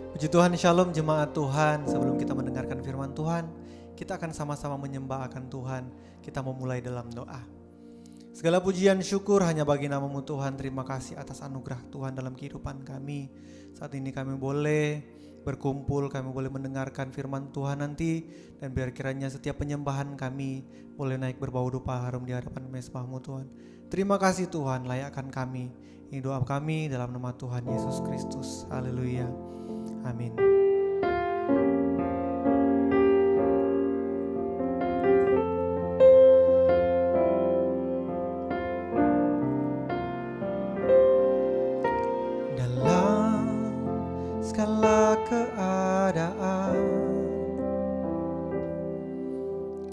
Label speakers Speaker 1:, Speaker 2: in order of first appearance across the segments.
Speaker 1: Puji Tuhan, Shalom jemaat Tuhan. Sebelum kita mendengarkan firman Tuhan, kita akan sama-sama menyembah akan Tuhan. Kita memulai dalam doa. Segala pujian syukur hanya bagi nama-Mu Tuhan. Terima kasih atas anugerah Tuhan dalam kehidupan kami. Saat ini kami boleh berkumpul, kami boleh mendengarkan firman Tuhan nanti. Dan biar kiranya setiap penyembahan kami boleh naik berbau dupa harum di hadapan mezbah-Mu Tuhan. Terima kasih Tuhan, layakkan kami. Ini doa kami dalam nama Tuhan Yesus Kristus. Haleluya. Amin. Dalam segala keadaan,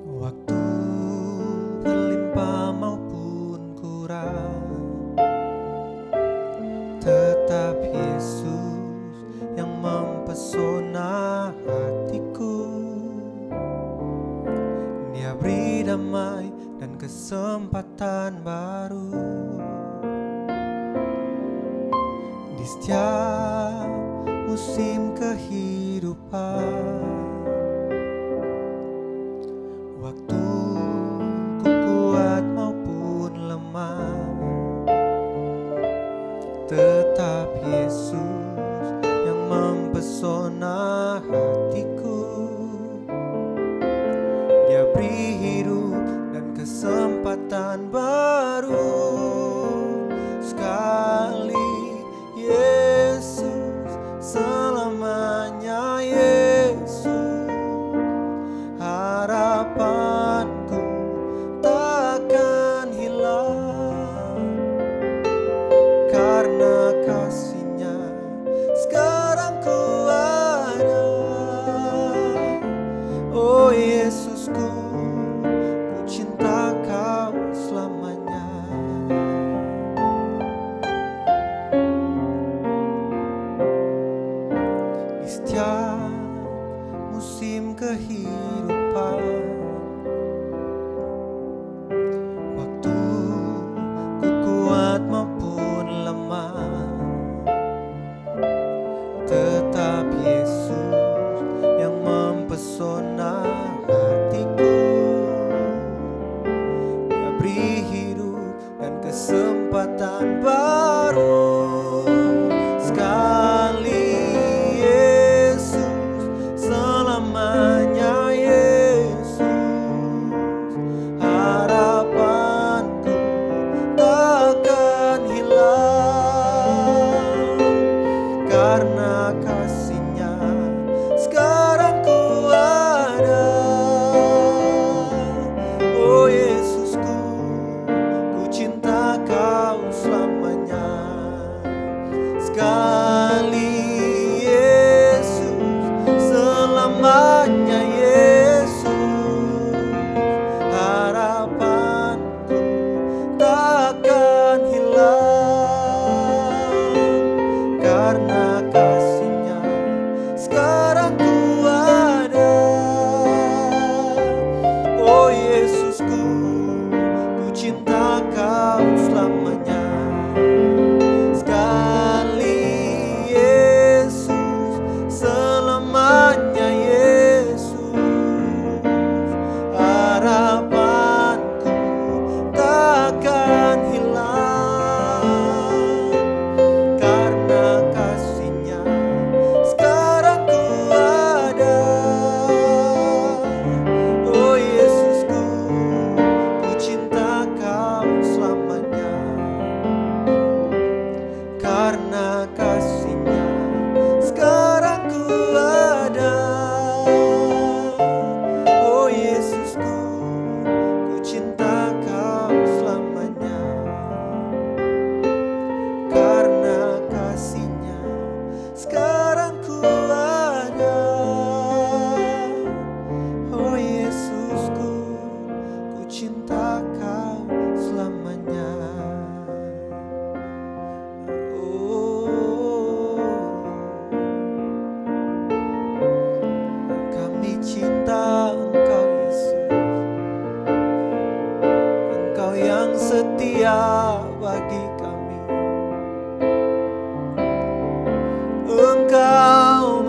Speaker 1: waktu berlimpah maupun kurang, tetap Yesus yang mempesona hatiku. Dia beri damai dan kesempatan baru di setiap musim kehidupan. Waktu ku kuat maupun lemah, tetap Yesus mempesona hatiku. Dia beri hidup dan kesempatan baru. Sekali Yesus, selamanya Yesus. Harapanku takkan hilang, karena kasih-Nya sekarang ku ada. Oh Yesusku, ku cinta Kau selamanya. Di setiap musim kehidupan, waktu ku kuat maupun lemah, tetap Yesus yang mempesona hatiku. Dia beri hidup dan kesempatan baru. Sekali Yesus, selamanya Yesus. Harapanku takkan hilang, karena kasih-Nya sekarang ku ada. Oh Yesusku, ku cinta Kau selamanya. Sekali Yesus, selamanya Yesus. Harapanku takkan hilang, karena kasih-Nya sekarang ku ada. Oh Yesusku, ku cinta Kau selamanya. Sekali Yesus, selamanya Yesus. Harapanku takkan hilang, karena kasih-Nya sekarang ku ada. Oh Yesusku, ku cinta Kau selamanya, karena kasih-Nya sekarang ku ada. Oh Yesusku, ku cinta Kau selamanya, karena kasih-Nya sekarang ku ada. Oh Yesusku, ku cinta Kau selamanya. Oh, kami cinta Engkau Yesus, Engkau yang setia bagi kami. Engkau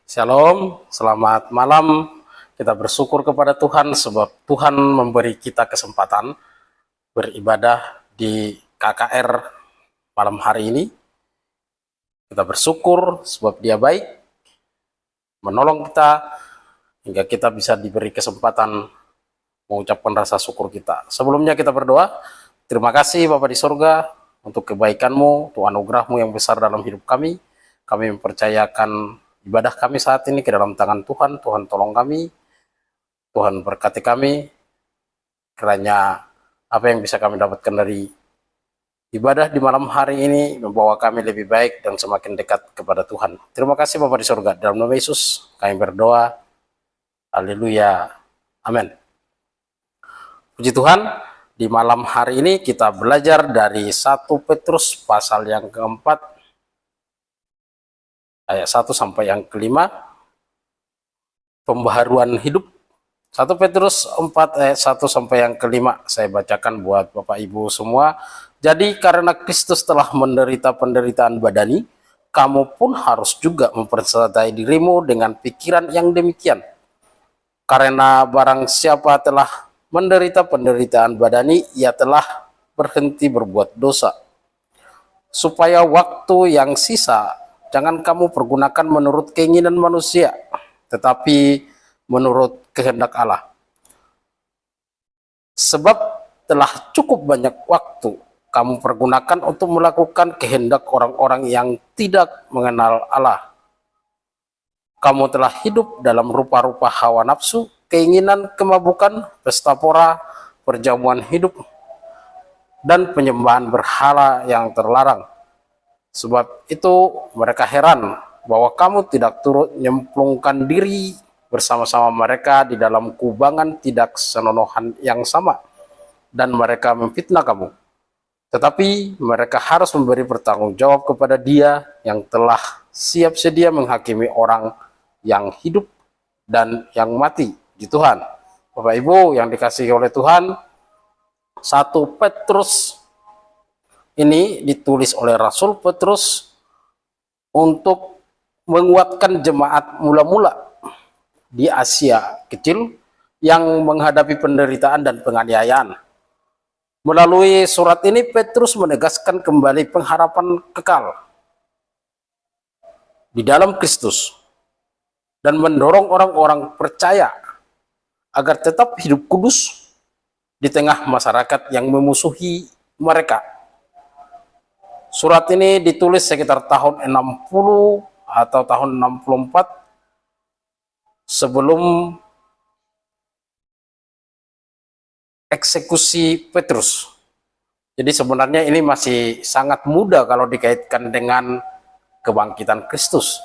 Speaker 2: Shalom, selamat malam. Kita bersyukur kepada Tuhan sebab Tuhan memberi kita kesempatan beribadah di KKR malam hari ini. Kita bersyukur sebab Dia baik, menolong kita, hingga kita bisa diberi kesempatan mengucapkan rasa syukur kita. Sebelumnya kita berdoa. Terima kasih Bapa di sorga untuk kebaikan-Mu, untuk anugerah-Mu yang besar dalam hidup kami. Kami mempercayakan ibadah kami saat ini ke dalam tangan Tuhan. Tuhan tolong kami, Tuhan berkati kami, kiranya apa yang bisa kami dapatkan dari ibadah di malam hari ini membawa kami lebih baik dan semakin dekat kepada Tuhan. Terima kasih Bapa di surga. Dalam nama Yesus kami berdoa. Haleluya. Amin. Puji Tuhan, di malam hari ini kita belajar dari 1 Petrus pasal yang keempat, ayat 1 sampai yang kelima, pembaharuan hidup. 1 Petrus 4 ayat 1 sampai yang kelima, saya bacakan buat Bapak Ibu semua. Jadi karena Kristus telah menderita penderitaan badani, kamu pun harus juga mempersertai dirimu dengan pikiran yang demikian. Karena barang siapa telah menderita penderitaan badani, ia telah berhenti berbuat dosa. Supaya waktu yang sisa jangan kamu pergunakan menurut keinginan manusia, tetapi menurut kehendak Allah. Sebab telah cukup banyak waktu kamu pergunakan untuk melakukan kehendak orang-orang yang tidak mengenal Allah. Kamu telah hidup dalam rupa-rupa hawa nafsu, keinginan kemabukan, pesta pora, perjamuan hidup, dan penyembahan berhala yang terlarang. Sebab itu mereka heran bahwa kamu tidak turut nyemplungkan diri bersama-sama mereka di dalam kubangan tidak senonohan yang sama, dan mereka memfitnah kamu. Tetapi mereka harus memberi pertanggung jawab kepada Dia yang telah siap sedia menghakimi orang yang hidup dan yang mati di Tuhan. Bapak Ibu yang dikasihi oleh Tuhan, 1 Petrus ini ditulis oleh Rasul Petrus untuk menguatkan jemaat mula-mula di Asia kecil yang menghadapi penderitaan dan penganiayaan. Melalui surat ini Petrus menegaskan kembali pengharapan kekal di dalam Kristus dan mendorong orang-orang percaya agar tetap hidup kudus di tengah masyarakat yang memusuhi mereka. Surat ini ditulis sekitar tahun 60 atau tahun 64 sebelum eksekusi Petrus. Jadi sebenarnya ini masih sangat muda kalau dikaitkan dengan kebangkitan Kristus.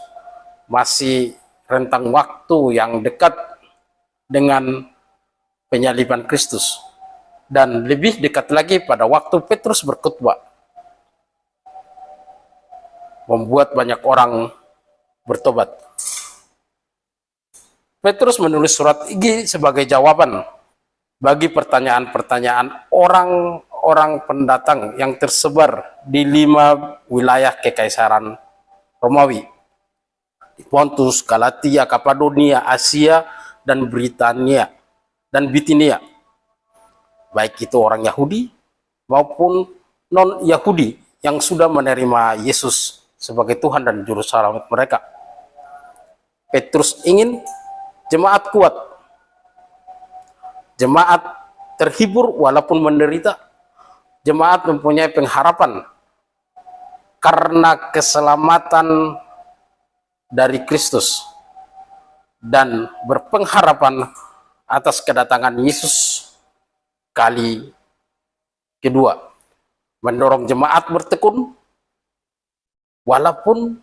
Speaker 2: Masih rentang waktu yang dekat dengan penyaliban Kristus. Dan lebih dekat lagi pada waktu Petrus berkhotbah, membuat banyak orang bertobat. Petrus menulis surat ini sebagai jawaban bagi pertanyaan-pertanyaan orang-orang pendatang yang tersebar di 5 wilayah kekaisaran Romawi, di Pontus, Galatia, Kapadonia, Asia, dan Britania dan Bitinia, baik itu orang Yahudi maupun non-Yahudi yang sudah menerima Yesus sebagai Tuhan dan Juru Selamat mereka. Petrus ingin jemaat kuat, jemaat terhibur walaupun menderita, jemaat mempunyai pengharapan karena keselamatan dari Kristus, dan berpengharapan atas kedatangan Yesus kali kedua. Mendorong jemaat bertekun walaupun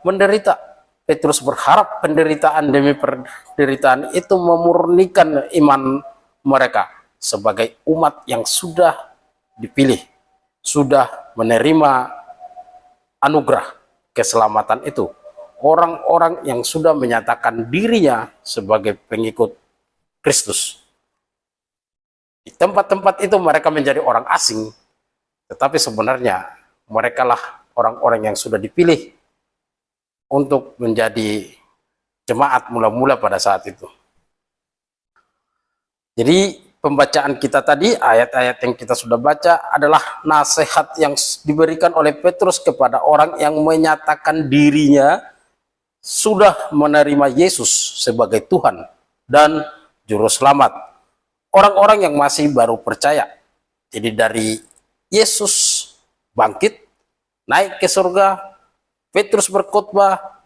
Speaker 2: menderita. Petrus berharap penderitaan demi penderitaan itu memurnikan iman mereka sebagai umat yang sudah dipilih, sudah menerima anugerah keselamatan itu. Orang-orang yang sudah menyatakan dirinya sebagai pengikut Kristus. Di tempat-tempat itu mereka menjadi orang asing, tetapi sebenarnya mereka lah orang-orang yang sudah dipilih untuk menjadi jemaat mula-mula pada saat itu. Jadi pembacaan kita tadi, ayat-ayat yang kita sudah baca adalah nasihat yang diberikan oleh Petrus kepada orang yang menyatakan dirinya sudah menerima Yesus sebagai Tuhan dan Juru Selamat. Orang-orang yang masih baru percaya. Jadi dari Yesus bangkit, naik ke surga, Petrus berkhotbah,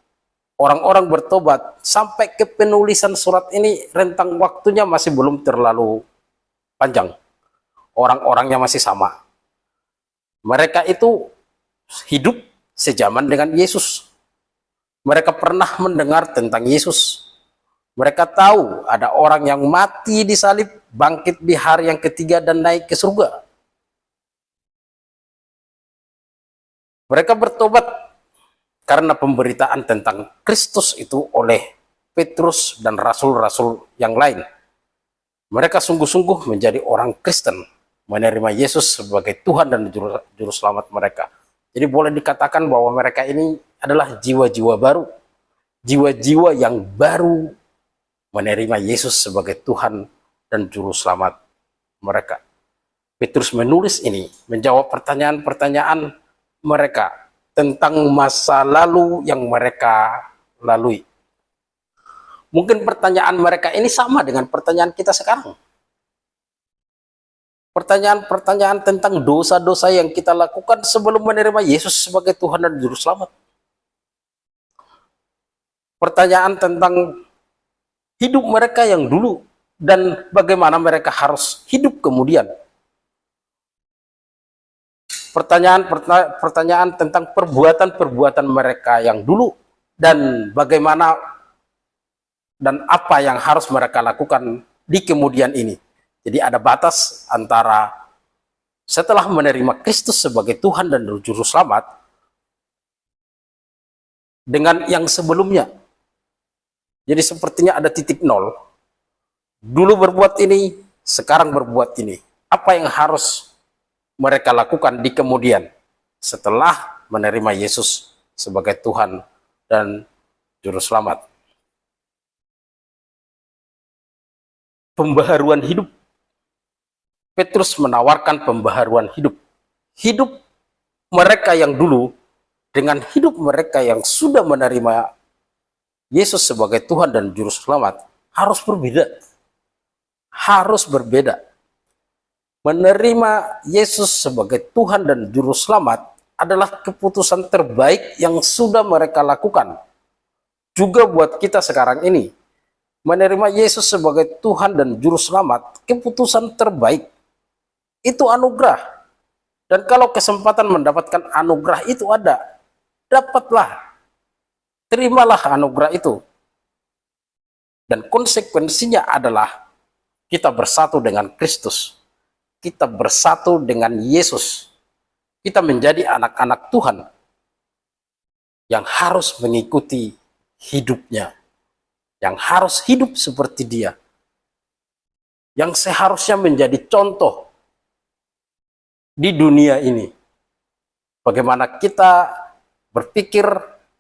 Speaker 2: orang-orang bertobat, sampai ke penulisan surat ini rentang waktunya masih belum terlalu panjang. Orang-orangnya masih sama. Mereka itu hidup sejaman dengan Yesus. Mereka pernah mendengar tentang Yesus. Mereka tahu ada orang yang mati di salib, bangkit di hari yang ketiga dan naik ke surga. Mereka bertobat karena pemberitaan tentang Kristus itu oleh Petrus dan rasul-rasul yang lain. Mereka sungguh-sungguh menjadi orang Kristen, menerima Yesus sebagai Tuhan dan Juru Selamat mereka. Jadi boleh dikatakan bahwa mereka ini adalah jiwa-jiwa baru, jiwa-jiwa yang baru menerima Yesus sebagai Tuhan dan Juru Selamat mereka. Petrus menulis ini, menjawab pertanyaan-pertanyaan mereka tentang masa lalu yang mereka lalui. Mungkin pertanyaan mereka ini sama dengan pertanyaan kita sekarang. Pertanyaan-pertanyaan tentang dosa-dosa yang kita lakukan sebelum menerima Yesus sebagai Tuhan dan Juru Selamat. Pertanyaan tentang hidup mereka yang dulu dan bagaimana mereka harus hidup kemudian. Pertanyaan tentang perbuatan-perbuatan mereka yang dulu dan bagaimana dan apa yang harus mereka lakukan di kemudian ini. Jadi ada batas antara setelah menerima Kristus sebagai Tuhan dan Juru Selamat dengan yang sebelumnya. Jadi sepertinya ada titik nol. Dulu berbuat ini, sekarang berbuat ini. Apa yang harus mereka lakukan di kemudian setelah menerima Yesus sebagai Tuhan dan Juru Selamat? Pembaharuan hidup. Petrus menawarkan pembaharuan hidup. Hidup mereka yang dulu dengan hidup mereka yang sudah menerima Yesus sebagai Tuhan dan Juru Selamat harus berbeda. Harus berbeda. Menerima Yesus sebagai Tuhan dan Juru Selamat adalah keputusan terbaik yang sudah mereka lakukan. Juga buat kita sekarang ini, menerima Yesus sebagai Tuhan dan Juru Selamat, keputusan terbaik. Itu anugerah. Dan kalau kesempatan mendapatkan anugerah itu ada, dapatlah. Terimalah anugerah itu. Dan konsekuensinya adalah kita bersatu dengan Kristus. Kita bersatu dengan Yesus. Kita menjadi anak-anak Tuhan yang harus mengikuti hidupnya, yang harus hidup seperti Dia, yang seharusnya menjadi contoh di dunia ini. Bagaimana kita berpikir,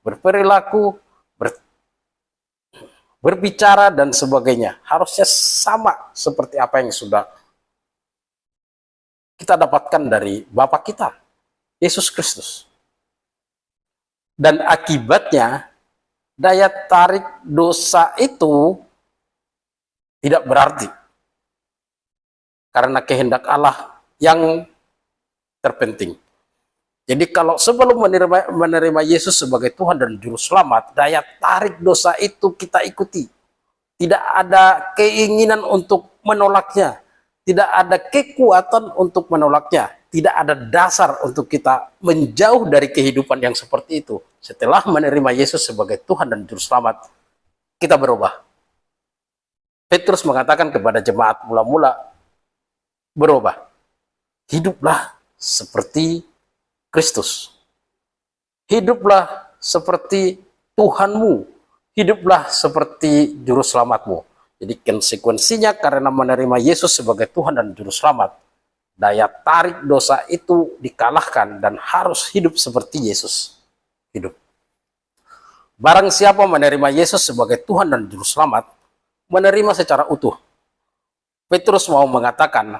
Speaker 2: berperilaku, berbicara dan sebagainya harusnya sama seperti apa yang sudah kita dapatkan dari Bapa kita, Yesus Kristus. Dan akibatnya, daya tarik dosa itu tidak berarti. Karena kehendak Allah yang terpenting. Jadi kalau sebelum menerima Yesus sebagai Tuhan dan Juru Selamat, daya tarik dosa itu kita ikuti. Tidak ada keinginan untuk menolaknya. Tidak ada kekuatan untuk menolaknya. Tidak ada dasar untuk kita menjauh dari kehidupan yang seperti itu. Setelah menerima Yesus sebagai Tuhan dan Juru Selamat, kita berubah. Petrus mengatakan kepada jemaat mula-mula, berubah. Hiduplah seperti Kristus. Hiduplah seperti Tuhanmu. Hiduplah seperti Juru Selamatmu. Jadi konsekuensinya karena menerima Yesus sebagai Tuhan dan Juru Selamat, daya tarik dosa itu dikalahkan dan harus hidup seperti Yesus hidup. Barang siapa menerima Yesus sebagai Tuhan dan Juru Selamat, menerima secara utuh. Petrus mau mengatakan,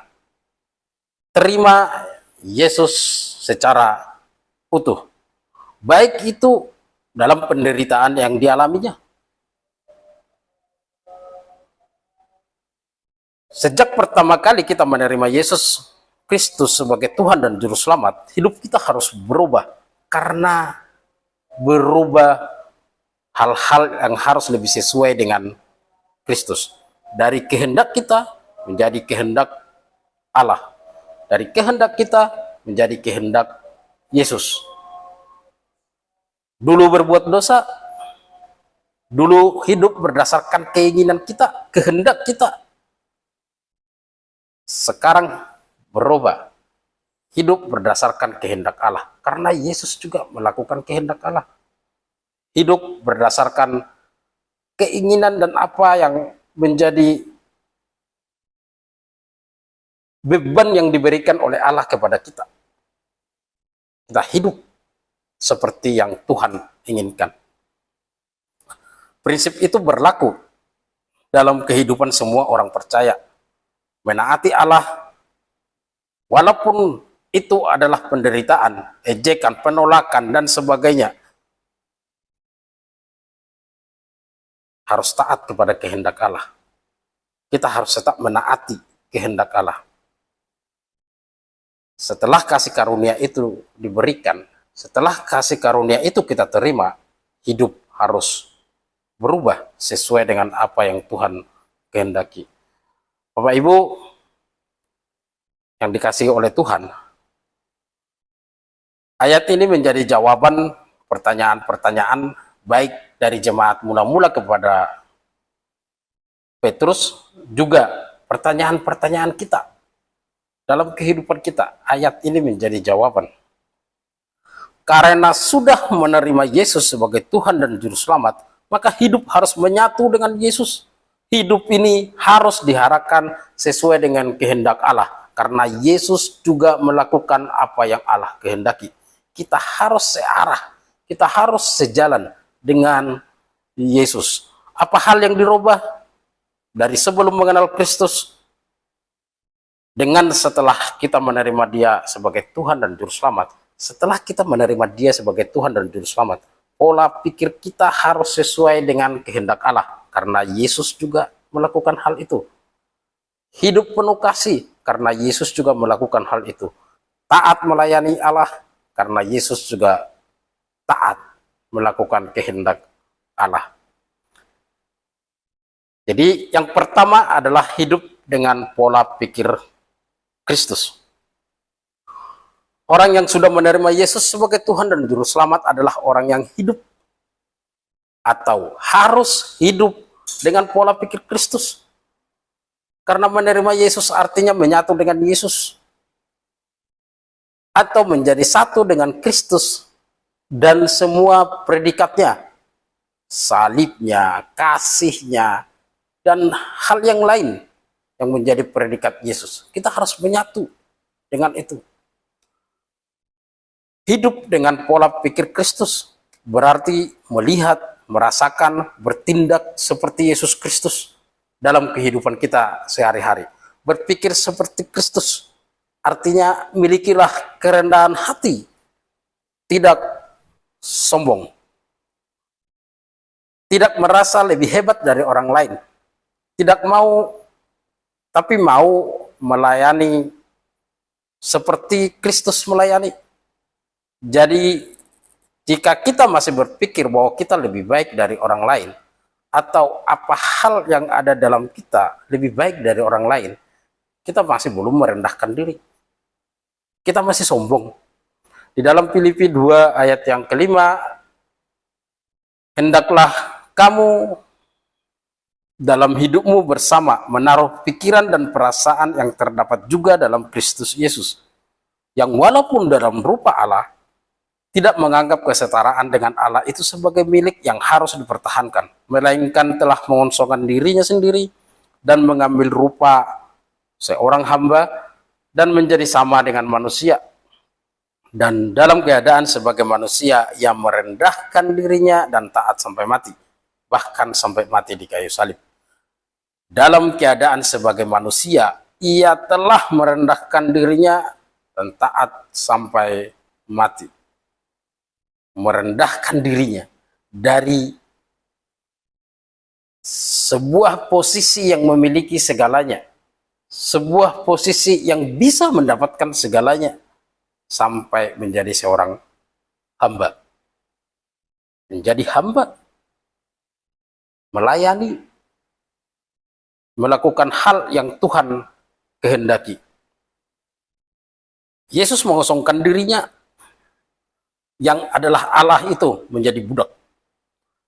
Speaker 2: terima Yesus secara utuh. Baik itu dalam penderitaan yang dialaminya. Sejak pertama kali kita menerima Yesus Kristus sebagai Tuhan dan Juru Selamat, hidup kita harus berubah. Karena berubah hal-hal yang harus lebih sesuai dengan Kristus. Dari kehendak kita menjadi kehendak Allah. Dari kehendak kita menjadi kehendak Yesus. Dulu berbuat dosa, dulu hidup berdasarkan keinginan kita, kehendak kita. Sekarang berubah, hidup berdasarkan kehendak Allah. Karena Yesus juga melakukan kehendak Allah. Hidup berdasarkan keinginan dan apa yang menjadi beban yang diberikan oleh Allah kepada kita. Kita hidup seperti yang Tuhan inginkan. Prinsip itu berlaku dalam kehidupan semua orang percaya. Menaati Allah, walaupun itu adalah penderitaan, ejekan, penolakan, dan sebagainya. Harus taat kepada kehendak Allah. Kita harus tetap menaati kehendak Allah. Setelah kasih karunia itu diberikan, setelah kasih karunia itu kita terima, hidup harus berubah sesuai dengan apa yang Tuhan kehendaki. Bapak Ibu yang dikasihi oleh Tuhan, ayat ini menjadi jawaban pertanyaan-pertanyaan baik dari jemaat mula-mula kepada Petrus, juga pertanyaan-pertanyaan kita dalam kehidupan kita. Ayat ini menjadi jawaban. Karena sudah menerima Yesus sebagai Tuhan dan Juru Selamat, maka hidup harus menyatu dengan Yesus. Hidup ini harus diarahkan sesuai dengan kehendak Allah. Karena Yesus juga melakukan apa yang Allah kehendaki. Kita harus searah, kita harus sejalan dengan Yesus. Apa hal yang dirubah dari sebelum mengenal Kristus dengan setelah kita menerima Dia sebagai Tuhan dan Juru Selamat? Setelah kita menerima Dia sebagai Tuhan dan Juru Selamat, pola pikir kita harus sesuai dengan kehendak Allah. Karena Yesus juga melakukan hal itu. Hidup penuh kasih, karena Yesus juga melakukan hal itu. Taat melayani Allah, karena Yesus juga taat melakukan kehendak Allah. Jadi yang pertama adalah hidup dengan pola pikir Kristus. Orang yang sudah menerima Yesus sebagai Tuhan dan Juru Selamat adalah orang yang hidup atau harus hidup dengan pola pikir Kristus. Karena menerima Yesus artinya menyatu dengan Yesus. Atau menjadi satu dengan Kristus dan semua predikatnya. Salibnya, kasihnya, dan hal yang lain yang menjadi predikat Yesus. Kita harus menyatu dengan itu. Hidup dengan pola pikir Kristus berarti melihat, merasakan, bertindak seperti Yesus Kristus dalam kehidupan kita sehari-hari. Berpikir seperti Kristus artinya milikilah kerendahan hati, tidak sombong, tidak merasa lebih hebat dari orang lain, tidak mau, tapi mau melayani seperti Kristus melayani. Jadi jika kita masih berpikir bahwa kita lebih baik dari orang lain, atau apa hal yang ada dalam kita lebih baik dari orang lain, kita masih belum merendahkan diri. Kita masih sombong. Di dalam Filipi 2 ayat yang kelima, hendaklah kamu dalam hidupmu bersama menaruh pikiran dan perasaan yang terdapat juga dalam Kristus Yesus, yang walaupun dalam rupa Allah, tidak menganggap kesetaraan dengan Allah itu sebagai milik yang harus dipertahankan, melainkan telah mengosongkan dirinya sendiri dan mengambil rupa seorang hamba dan menjadi sama dengan manusia. Dan dalam keadaan sebagai manusia, ia merendahkan dirinya dan taat sampai mati, bahkan sampai mati di kayu salib. Dalam keadaan sebagai manusia, ia telah merendahkan dirinya dan taat sampai mati. Merendahkan dirinya dari sebuah posisi yang memiliki segalanya, sebuah posisi yang bisa mendapatkan segalanya, sampai menjadi seorang hamba. Menjadi hamba, melayani, melakukan hal yang Tuhan kehendaki. Yesus mengosongkan dirinya yang adalah Allah itu menjadi budak.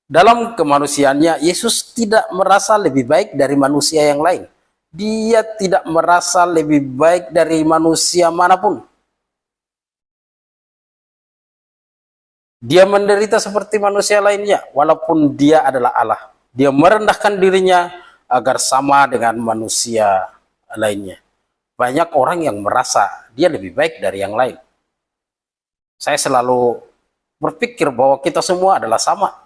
Speaker 2: Dalam kemanusiaannya, Yesus tidak merasa lebih baik dari manusia yang lain. Dia tidak merasa lebih baik dari manusia manapun. Dia menderita seperti manusia lainnya, walaupun dia adalah Allah. Dia merendahkan dirinya agar sama dengan manusia lainnya. Banyak orang yang merasa dia lebih baik dari yang lain. Saya selalu berpikir bahwa kita semua adalah sama.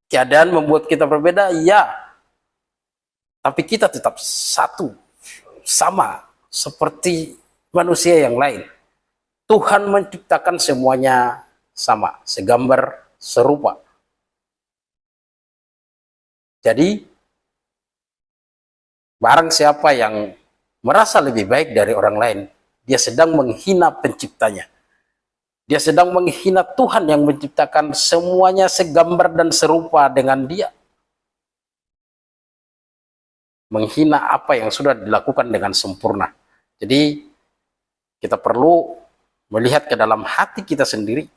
Speaker 2: Keadaan membuat kita berbeda, ya. Tapi kita tetap satu, sama seperti manusia yang lain. Tuhan menciptakan semuanya sama, segambar, serupa. Jadi, barang siapa yang merasa lebih baik dari orang lain, dia sedang menghina penciptanya. Dia sedang menghina Tuhan yang menciptakan semuanya segambar dan serupa dengan dia. Menghina apa yang sudah dilakukan dengan sempurna. Jadi, kita perlu melihat ke dalam hati kita sendiri,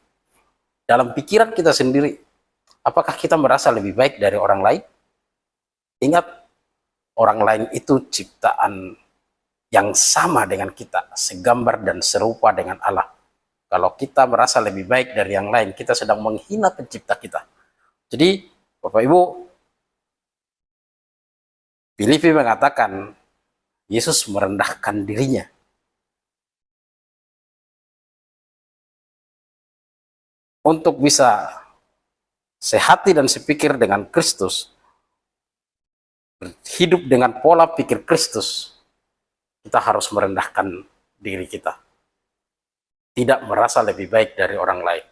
Speaker 2: dalam pikiran kita sendiri, apakah kita merasa lebih baik dari orang lain? Ingat, orang lain itu ciptaan yang sama dengan kita, segambar dan serupa dengan Allah. Kalau kita merasa lebih baik dari yang lain, kita sedang menghina pencipta kita. Jadi, Bapak Ibu, Filipi mengatakan, Yesus merendahkan dirinya. Untuk bisa sehati dan sepikir dengan Kristus, hidup dengan pola pikir Kristus, kita harus merendahkan diri kita. Tidak merasa lebih baik dari orang lain.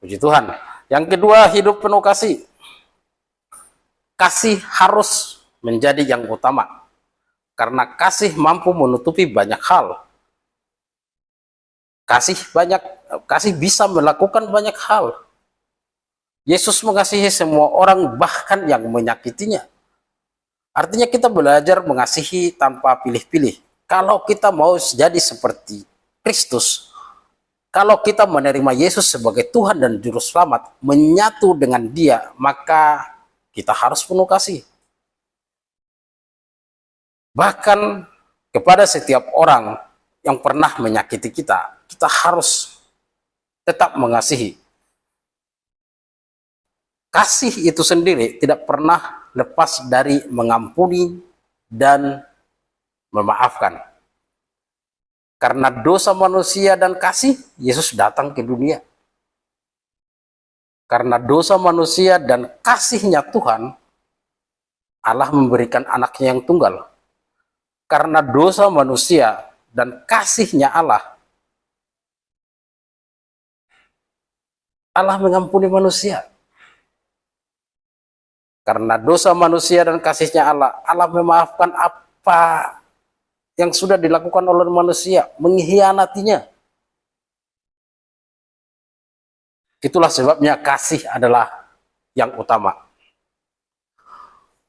Speaker 2: Puji Tuhan. Yang kedua, hidup penuh kasih. Kasih harus menjadi yang utama. Karena kasih mampu menutupi banyak hal. Kasih bisa melakukan banyak hal. Yesus mengasihi semua orang, bahkan yang menyakitinya. Artinya kita belajar mengasihi tanpa pilih-pilih. Kalau kita mau jadi seperti Kristus, kalau kita menerima Yesus sebagai Tuhan dan Juru Selamat, menyatu dengan Dia, maka kita harus penuh kasih. Bahkan kepada setiap orang yang pernah menyakiti kita, kita harus tetap mengasihi. Kasih itu sendiri tidak pernah lepas dari mengampuni dan memaafkan. Karena dosa manusia dan kasih, Yesus datang ke dunia. Karena dosa manusia dan kasihnya Tuhan, Allah memberikan anaknya yang tunggal. Karena dosa manusia dan kasihnya Allah, Allah mengampuni manusia. Karena dosa manusia dan kasihnya Allah, Allah memaafkan apa yang sudah dilakukan oleh manusia, mengkhianatinya. Itulah sebabnya kasih adalah yang utama.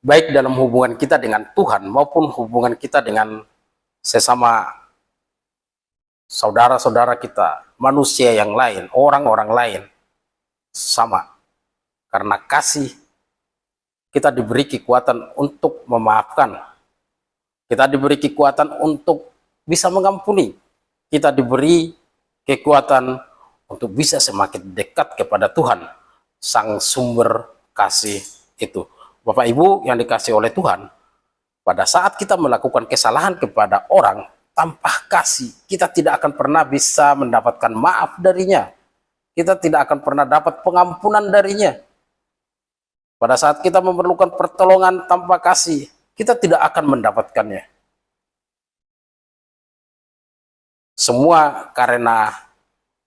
Speaker 2: Baik dalam hubungan kita dengan Tuhan maupun hubungan kita dengan sesama saudara-saudara kita, manusia yang lain, orang-orang lain, sama. Karena kasih, kita diberi kekuatan untuk memaafkan. Kita diberi kekuatan untuk bisa mengampuni. Kita diberi kekuatan untuk bisa semakin dekat kepada Tuhan, Sang Sumber kasih itu. Bapak Ibu yang dikasih oleh Tuhan, pada saat kita melakukan kesalahan kepada orang, tanpa kasih, kita tidak akan pernah bisa mendapatkan maaf darinya. Kita tidak akan pernah dapat pengampunan darinya. Pada saat kita memerlukan pertolongan tanpa kasih, kita tidak akan mendapatkannya. Semua karena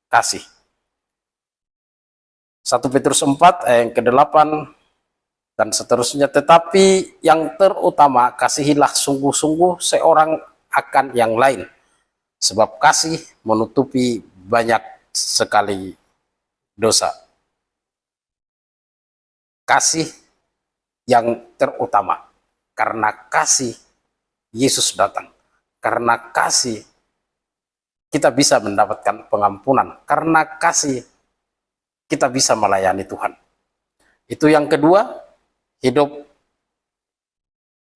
Speaker 2: kasih. 1 Petrus 4 ayat ke-8 dan seterusnya. Tetapi yang terutama, kasihilah sungguh-sungguh seorang akan yang lain. Sebab kasih menutupi banyak sekali dosa. Kasih yang terutama. Karena kasih Yesus datang. Karena kasih kita bisa mendapatkan pengampunan. Karena kasih kita bisa melayani Tuhan. Itu yang kedua, hidup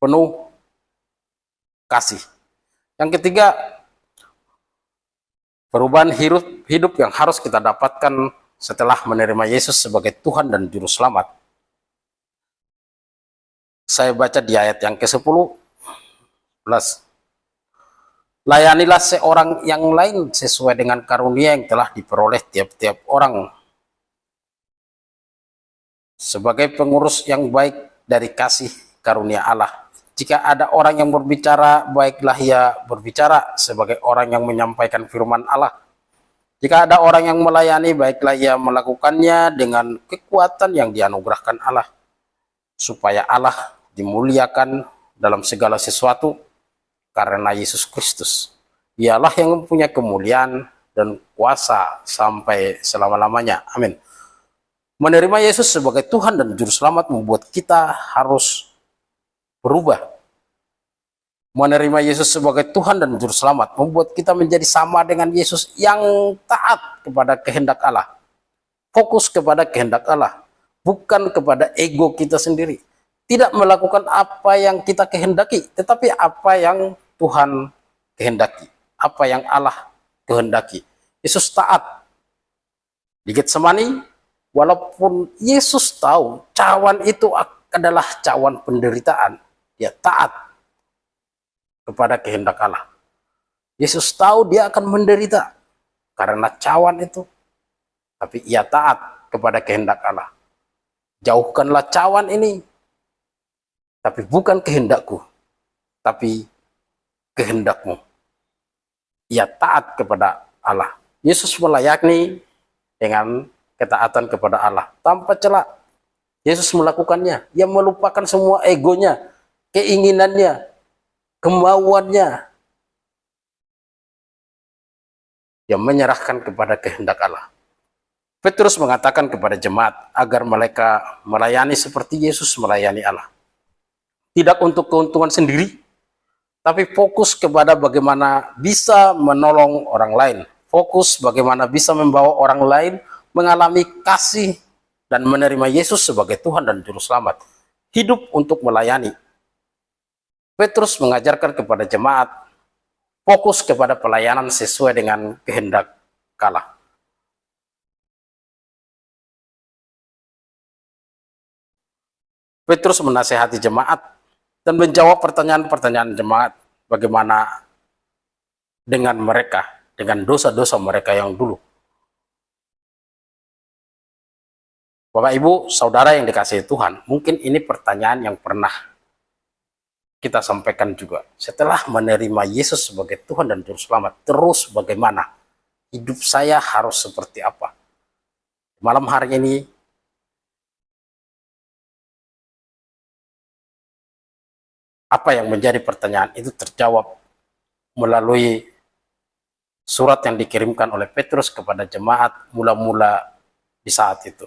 Speaker 2: penuh kasih. Yang ketiga, perubahan hidup yang harus kita dapatkan setelah menerima Yesus sebagai Tuhan dan Juru Selamat. Saya baca di ayat yang ke-10. Layanilah seorang yang lain sesuai dengan karunia yang telah diperoleh tiap-tiap orang, sebagai pengurus yang baik dari kasih karunia Allah. Jika ada orang yang berbicara, baiklah ia berbicara sebagai orang yang menyampaikan firman Allah. Jika ada orang yang melayani, baiklah ia melakukannya dengan kekuatan yang dianugerahkan Allah, supaya Allah dimuliakan dalam segala sesuatu karena Yesus Kristus. Dialah yang mempunyai kemuliaan dan kuasa sampai selama-lamanya. Amin. Menerima Yesus sebagai Tuhan dan Juru Selamat membuat kita harus berubah. Menerima Yesus sebagai Tuhan dan Juru Selamat membuat kita menjadi sama dengan Yesus, yang taat kepada kehendak Allah. Fokus kepada kehendak Allah, bukan kepada ego kita sendiri. Tidak melakukan apa yang kita kehendaki, tetapi apa yang Tuhan kehendaki, apa yang Allah kehendaki. Yesus taat. Di Getsemani, walaupun Yesus tahu cawan itu adalah cawan penderitaan, dia taat kepada kehendak Allah. Yesus tahu dia akan menderita karena cawan itu, tapi ia taat kepada kehendak Allah. Jauhkanlah cawan ini, tapi bukan kehendakku, tapi kehendakmu. Ia taat kepada Allah. Yesus melayani dengan ketaatan kepada Allah tanpa celah. Yesus melakukannya. Ia melupakan semua egonya, keinginannya, kemauannya. Dia menyerahkan kepada kehendak Allah. Petrus mengatakan kepada jemaat agar mereka melayani seperti Yesus melayani Allah. Tidak untuk keuntungan sendiri, tapi fokus kepada bagaimana bisa menolong orang lain. Fokus bagaimana bisa membawa orang lain mengalami kasih dan menerima Yesus sebagai Tuhan dan Juru Selamat. Hidup untuk melayani. Petrus mengajarkan kepada jemaat fokus kepada pelayanan sesuai dengan kehendak Allah. Petrus menasihati jemaat dan menjawab pertanyaan-pertanyaan jemaat, bagaimana dengan mereka, dengan dosa-dosa mereka yang dulu. Bapak, Ibu, Saudara yang dikasihi Tuhan, mungkin ini pertanyaan yang pernah kita sampaikan juga. Setelah menerima Yesus sebagai Tuhan dan Juru Selamat, terus bagaimana? Hidup saya harus seperti apa? Malam hari ini, apa yang menjadi pertanyaan itu terjawab melalui surat yang dikirimkan oleh Petrus kepada jemaat mula-mula di saat itu.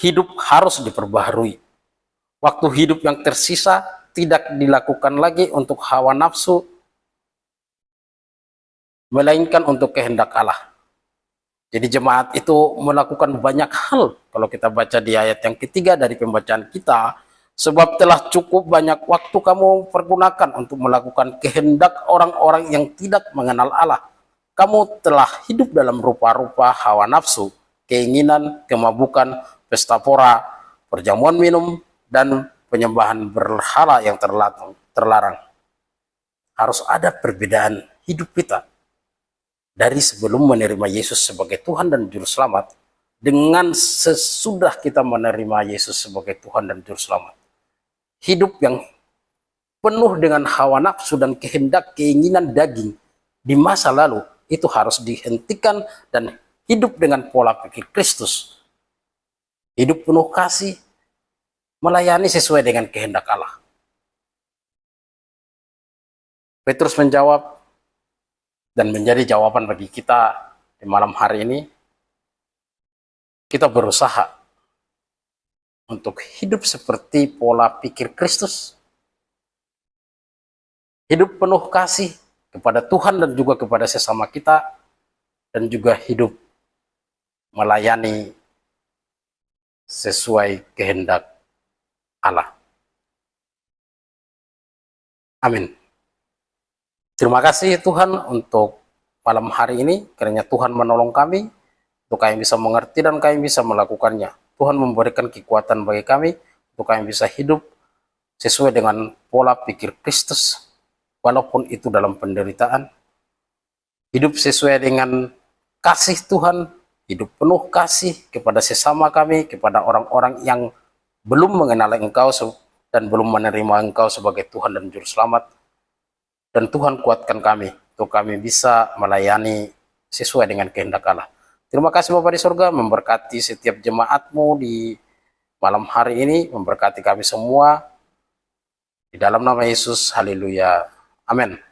Speaker 2: Hidup harus diperbaharui. Waktu hidup yang tersisa tidak dilakukan lagi untuk hawa nafsu, melainkan untuk kehendak Allah. Jadi jemaat itu melakukan banyak hal. Kalau kita baca di ayat yang ketiga dari pembacaan kita, sebab telah cukup banyak waktu kamu pergunakan untuk melakukan kehendak orang-orang yang tidak mengenal Allah. Kamu telah hidup dalam rupa-rupa hawa nafsu, keinginan, kemabukan, pesta pora, perjamuan minum, dan penyembahan berhala yang terlarang. harus ada perbedaan hidup kita dari sebelum menerima Yesus sebagai Tuhan dan Juru Selamat dengan sesudah kita menerima Yesus sebagai Tuhan dan Juru Selamat. Hidup yang penuh dengan hawa nafsu dan kehendak keinginan daging di masa lalu itu harus dihentikan dan hidup dengan pola pikir Kristus. Hidup penuh kasih, melayani sesuai dengan kehendak Allah. Petrus menjawab dan menjadi jawaban bagi kita di malam hari ini. Kita berusaha untuk hidup seperti pola pikir Kristus. Hidup penuh kasih kepada Tuhan dan juga kepada sesama kita, dan juga hidup melayani sesuai kehendak Allah. Amin. Terima kasih Tuhan untuk malam hari ini, kiranya Tuhan menolong kami, untuk kami bisa mengerti dan kami bisa melakukannya. Tuhan memberikan kekuatan bagi kami, untuk kami bisa hidup sesuai dengan pola pikir Kristus, walaupun itu dalam penderitaan. Hidup sesuai dengan kasih Tuhan, hidup penuh kasih kepada sesama kami, kepada orang-orang yang belum mengenal Engkau dan belum menerima Engkau sebagai Tuhan dan Juru Selamat. Dan Tuhan kuatkan kami, untuk kami bisa melayani sesuai dengan kehendak Allah. Terima kasih Bapa di surga, memberkati setiap jemaat-Mu di malam hari ini, memberkati kami semua. Di dalam nama Yesus, haleluya. Amin.